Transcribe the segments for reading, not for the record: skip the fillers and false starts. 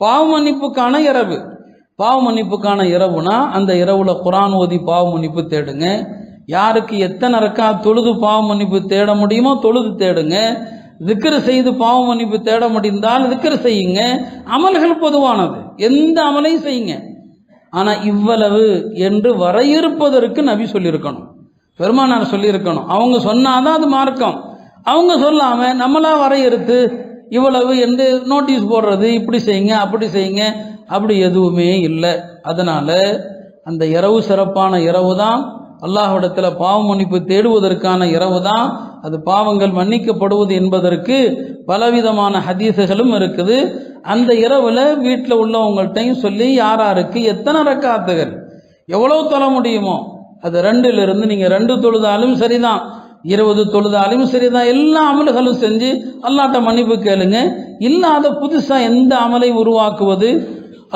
பாவ மன்னிப்புக்கான இரவு. பாவ மன்னிப்புக்கான இரவுனா அந்த இரவுல குர்ஆன் ஓதி பாவ மன்னிப்பு தேடுங்க. யாருக்கு எத்தனை ரக்காத் தொழுது பாவ மன்னிப்பு தேட முடியுமோ தொழுது தேடுங்க. திக்ர் செய்து பாவ மன்னிப்பு தேட முடிந்தால் திக்ர் செய்யுங்க. அமல்கள் பொதுவானது, எந்த அமலையும் செய்யுங்க. ஆனா இவ்வளவு என்று வரையறுப்பதற்கு நபி சொல்லியிருக்கணும், பெருமானார் சொல்லியிருக்கணும். அவங்க சொன்னாதான் அது மார்க்கம். அவங்க சொல்லாம நம்மளா வரையறுத்து இவ்வளவு என்று நோட்டீஸ் போடுறது, இப்படி செய்யுங்க அப்படி செய்யுங்க, அப்படி எதுவுமே இல்லை. அதனால அந்த இரவு சிறப்பான இரவு தான், அல்லாஹ்விடத்துல பாவ மன்னிப்பு தேடுவதற்கான இரவு தான். அது பாவங்கள் மன்னிக்கப்படுவது என்பதற்கு பலவிதமான ஹதீஸுகளும் இருக்குது. அந்த இரவுல வீட்டில் உள்ளவங்கள்ட்டையும் சொல்லி யாராருக்கு எத்தனை ரக்காத்துகள் எவ்வளவு தொழ முடியுமோ, அது 2 நீங்க 2 தொழுதாலும் சரிதான், 20 தொழுதாலும் சரிதான், எல்லா அமல்களும் செஞ்சு அல்லாஹ்ட்ட மன்னிப்பு கேளுங்க. இல்லாத புதுசா எந்த அமலை உருவாக்குவது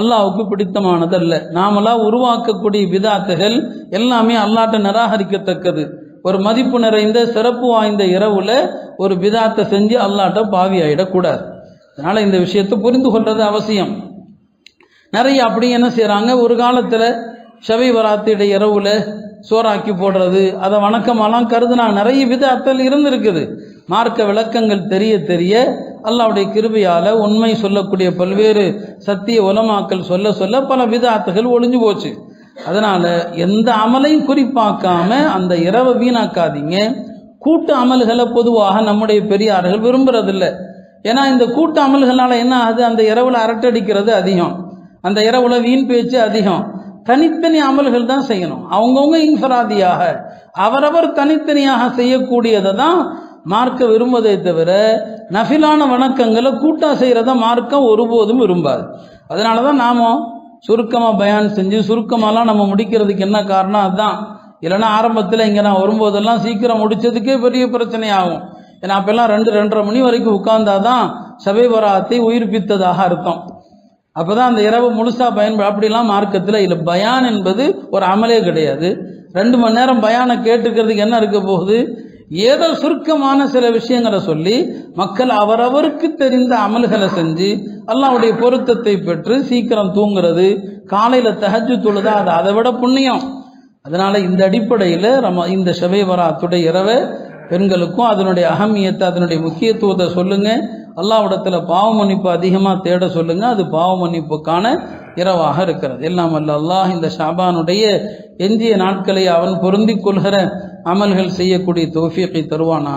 அல்லாஹ்வுக்கு பிடித்தமானது அல்ல. நாமளா உருவாக்கக்கூடிய பிதாத்துகள் எல்லாமே அல்லாஹ்ட்ட நிராகரிக்கத்தக்கது. ஒரு மதிப்பு நிறைந்த சிறப்பு வாய்ந்த இரவுல ஒரு பிதாத்தை செஞ்சு அல்லாஹ்ட்ட பாவி ஆயிடக்கூடாது. அதனால இந்த விஷயத்தை புரிந்து கொள்றது அவசியம். நிறைய அப்படி என்ன செய்யறாங்க, ஒரு காலத்துல ஷபை பராத்துடைய இரவுல சோறாக்கி போடுறது, அதை வணக்கமாலாம் கருதுனாங்க. நிறைய பிதாத்தல் இருந்திருக்குது. மார்க்க விளக்கங்கள் தெரிய தெரிய அல்லாஹ்வுடைய கிருபையால உண்மை சொல்லக்கூடிய பல்வேறு சத்திய உலமாக்கள் சொல்ல சொல்ல பல பிதாத்துகள் ஒளிஞ்சு போச்சு. அதனால எந்த அமலையும் குறிப்பாக்காம அந்த இரவை வீணாக்காதீங்க. கூட்டு அமல்களை பொதுவாக நம்முடைய பெரியார்கள் விரும்புறதில்லை. ஏன்னா இந்த கூட்டு அமல்களால என்ன ஆகுது, அந்த இரவுல அரட்டடிக்கிறது அதிகம், அந்த இரவுல வீண் பேச்சு அதிகம். தனித்தனி அமல்கள் தான் செய்யணும். அவங்கவுங்க இன்ஃபராதியாக அவரவர் தனித்தனியாக செய்யக்கூடியதை தான் மார்க்க விரும்புவதை தவிர நஃபிலான வணக்கங்களை கூட்டா செய்யறத மார்க்கம் ஒருபோதும் விரும்பாது. அதனாலதான் நாம சுருக்கமா பயான் செஞ்சு சுருக்கமாலாம் நம்ம முடிக்கிறதுக்கு என்ன காரணம் அதுதான். இல்லைன்னா ஆரம்பத்தில் இங்கே நான் வரும்போதெல்லாம் சீக்கிரம் முடிச்சதுக்கே பெரிய பிரச்சனை ஆகும். ஏன்னா அப்பெல்லாம் 2-2:30 மணி வரைக்கும் உட்கார்ந்தாதான் ஷபை பராத்தை உயிர்ப்பித்ததாக அர்த்தம். அப்பதான் அந்த இரவு முழுசா அப்படிலாம் மார்க்கத்தில் இல்லை. பயான் என்பது ஒரு அமலே கிடையாது. 2 மணி நேரம் பயானை கேட்டுக்கிறதுக்கு என்ன இருக்க போகுது? ஏதோ சுருக்கமான சில விஷயங்களை சொல்லி மக்கள் அவரவருக்கு தெரிந்த அமல்களை செஞ்சு அல்லாஹ்வுடைய பொருத்தத்தை பெற்று சீக்கிரம் தூங்குறது, காலையில தஹஜ்ஜுத் தொழுதா அது அதை விட புண்ணியம். அதனால இந்த அடிப்படையில் இந்த ஷபை பராத்துடைய இரவை பெண்களுக்கும் அதனுடைய அகமியத்தை அதனுடைய முக்கியத்துவத்தை சொல்லுங்க. அல்லாஹ்விடத்துல பாவ மன்னிப்பு அதிகமா தேட சொல்லுங்க. அது பாவ மன்னிப்புக்கான இரவாக இருக்கிறது. எல்லாம் அல்ல அல்லாஹ் இந்த ஷாபானுடைய எஞ்சிய நாட்களை அவன் பொருந்திக் கொள்கிற அமல்கள் செய்யக்கூடிய தௌஃபீகை தருவானா.